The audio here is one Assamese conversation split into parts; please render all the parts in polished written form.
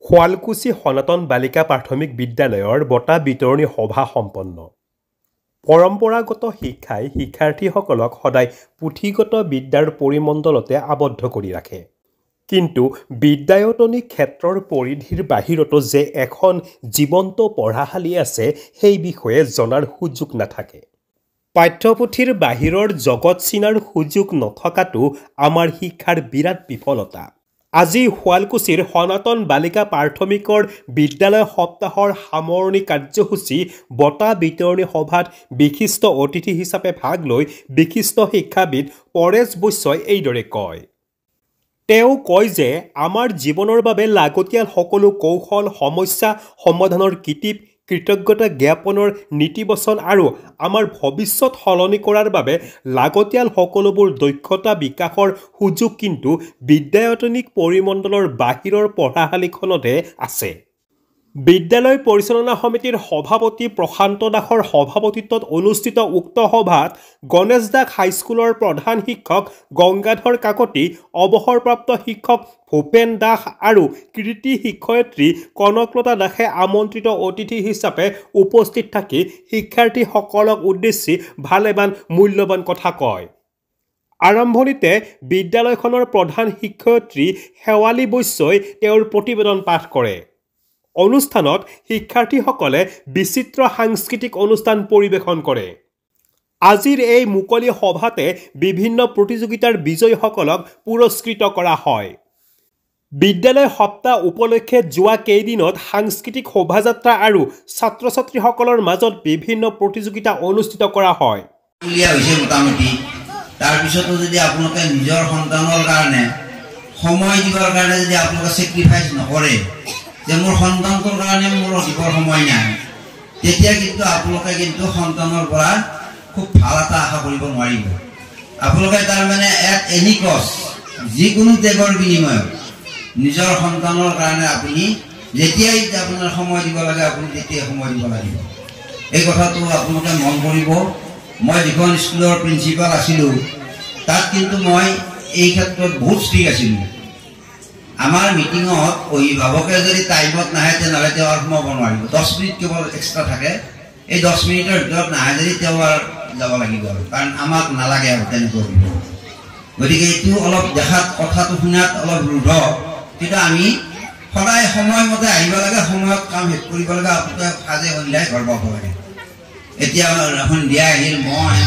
শুৱালকুছি সনাতন বালিকা প্ৰাথমিক বিদ্যালয়ৰ বঁটা বিতৰণী সভা সম্পন্ন। পৰম্পৰাগত শিক্ষাই শিক্ষাৰ্থীসকলক সদায় পুথিগত বিদ্যাৰ পৰিমণ্ডলতে আবদ্ধ কৰি ৰাখে। কিন্তু বিদ্যায়তনিক ক্ষেত্ৰৰ পৰিধিৰ বাহিৰতো যে এখন জীৱন্ত পঢ়াশালী আছে সেই বিষয়ে জনাৰ সুযোগ নাথাকে। পাঠ্যপুথিৰ বাহিৰৰ জগত চিনাৰ সুযোগ নথকাটো আমাৰ শিক্ষাৰ বিৰাট বিফলতা। আজি শুৱালকুছিৰ সনাতন বালিকা প্ৰাথমিকৰ বিদ্যালয় সপ্তাহৰ সামৰণি কাৰ্যসূচী বঁটা বিতৰণী সভাত বিশিষ্ট অতিথি হিচাপে ভাগ লৈ বিশিষ্ট শিক্ষাবিদ পৰেশ বৈশ্যই এইদৰে কয়। তেওঁ কয় যে আমাৰ জীৱনৰ বাবে লাগতিয়াল সকলো কৌশল, সমস্যা সমাধানৰ কিটিপ, কৃতজ্ঞতা জ্ঞাপনৰ নীতিবচন আৰু আমাৰ ভৱিষ্যত সলনি কৰাৰ বাবে লাগতিয়াল সকলোবোৰ দক্ষতা বিকাশৰ সুযোগ কিন্তু বিদ্যায়তনিক পৰিমণ্ডলৰ বাহিৰৰ পঢ়াশালীখনতহে আছে। বিদ্যালয় পৰিচালনা সমিতিৰ সভাপতি প্ৰশান্ত দাসৰ সভাপতিত্বত অনুষ্ঠিত উক্ত সভাত গণেশ দাস হাইস্কুলৰ প্ৰধান শিক্ষক গংগাধৰ কাকতি, অৱসৰপ্ৰাপ্ত শিক্ষক ভূপেন দাস আৰু কৃতি শিক্ষয়িত্ৰী কনকলতা দাসে আমন্ত্ৰিত অতিথি হিচাপে উপস্থিত থাকি শিক্ষাৰ্থীসকলক উদ্দেশ্যি ভালেমান মূল্যৱান কথা কয়। আৰম্ভণিতে বিদ্যালয়খনৰ প্ৰধান শিক্ষয়িত্ৰী শেৱালী বৈশ্যই তেওঁৰ প্ৰতিবেদন পাঠ কৰে। অনুষ্ঠানত শিক্ষাৰ্থীসকলে বিচিত্ৰ সাংস্কৃতিক অনুষ্ঠান পৰিৱেশন কৰে। আজিৰ এই মুকলি সভাতে বিভিন্ন প্ৰতিযোগিতাৰ বিজয়ীসকলক পুৰস্কৃত কৰা হয়। বিদ্যালয় সপ্তাহ উপলক্ষে যোৱা কেইদিনত সাংস্কৃতিক শোভাযাত্ৰা আৰু ছাত্ৰ ছাত্ৰীসকলৰ মাজত বিভিন্ন প্ৰতিযোগিতা অনুষ্ঠিত কৰা হয়। মোটামুটি তাৰপিছতো যদি আপোনালোকে নিজৰ সন্তানৰ কাৰণে সময় দিবৰ কাৰণে যদি আপোনালোকে চেক্ৰিফাইচ নকৰে, যে মোৰ সন্তানটোৰ কাৰণে মোৰ দিবৰ সময় নাই, তেতিয়া কিন্তু আপোনালোকে কিন্তু সন্তানৰ পৰা খুব ভাল এটা আশা কৰিব নোৱাৰিব। আপোনালোকে তাৰমানে এনি কষ্ট, যিকোনো ত্যাগৰ বিনিময়ত নিজৰ সন্তানৰ কাৰণে আপুনি যেতিয়াই আপোনাৰ সময় দিব লাগে আপুনি তেতিয়াই সময় দিব লাগিব। এই কথাটো আপোনালোকে মন কৰিব। মই যিখন স্কুলৰ প্ৰিন্সিপাল আছিলোঁ তাত কিন্তু মই এই ক্ষেত্ৰত বহুত ষ্ট্ৰিক্ট আছিলোঁ। আমাৰ মিটিঙত অভিভাৱকে যদি টাইমত নাহে তেনেহ'লে তেওঁ আৰু সোমাব নোৱাৰিব। 10 মিনিট কেৱল এক্সট্ৰা থাকে, এই 10 মিনিটৰ ভিতৰত নাহে যদি তেওঁ আৰু যাব লাগিব আৰু, কাৰণ আমাক নালাগে আৰু তেনেকৈ কৰিব। গতিকে এইটো অলপ দেখাত কথাটো শুনাত অলপ ৰুঢ়, কিন্তু আমি সদায় সময়মতে আহিব লাগে, সময়ত কাম শেষ কৰিব লাগে। আপোনালোকে সাজে সন্ধিয়াই ঘৰ পাব লাগে। এতিয়া সন্ধিয়া আহিল, মই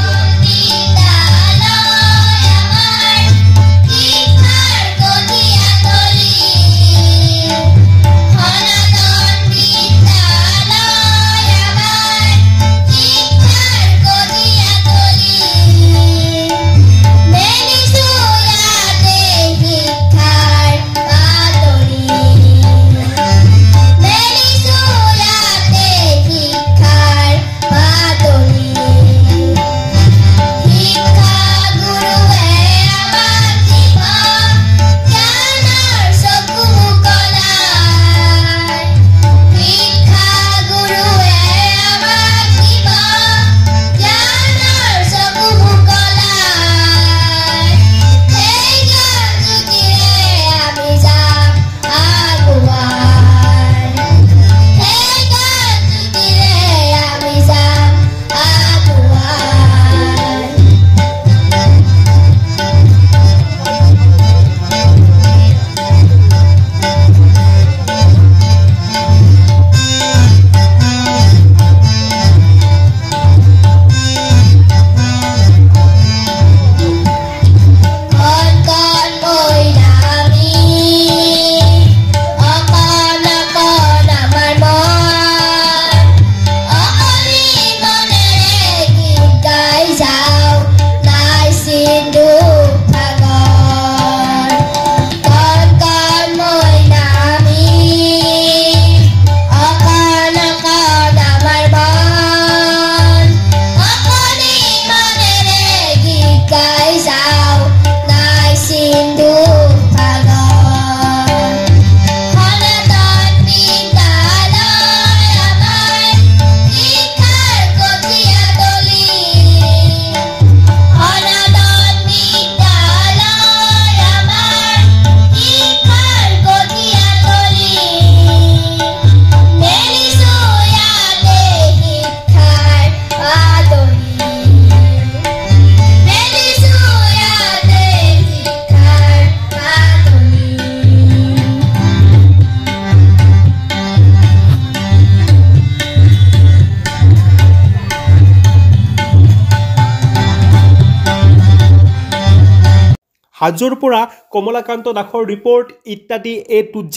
হাজোৰ পৰা কমলাকান্ত দাসৰ ৰিপৰ্ট ইত্যাদি A to Z।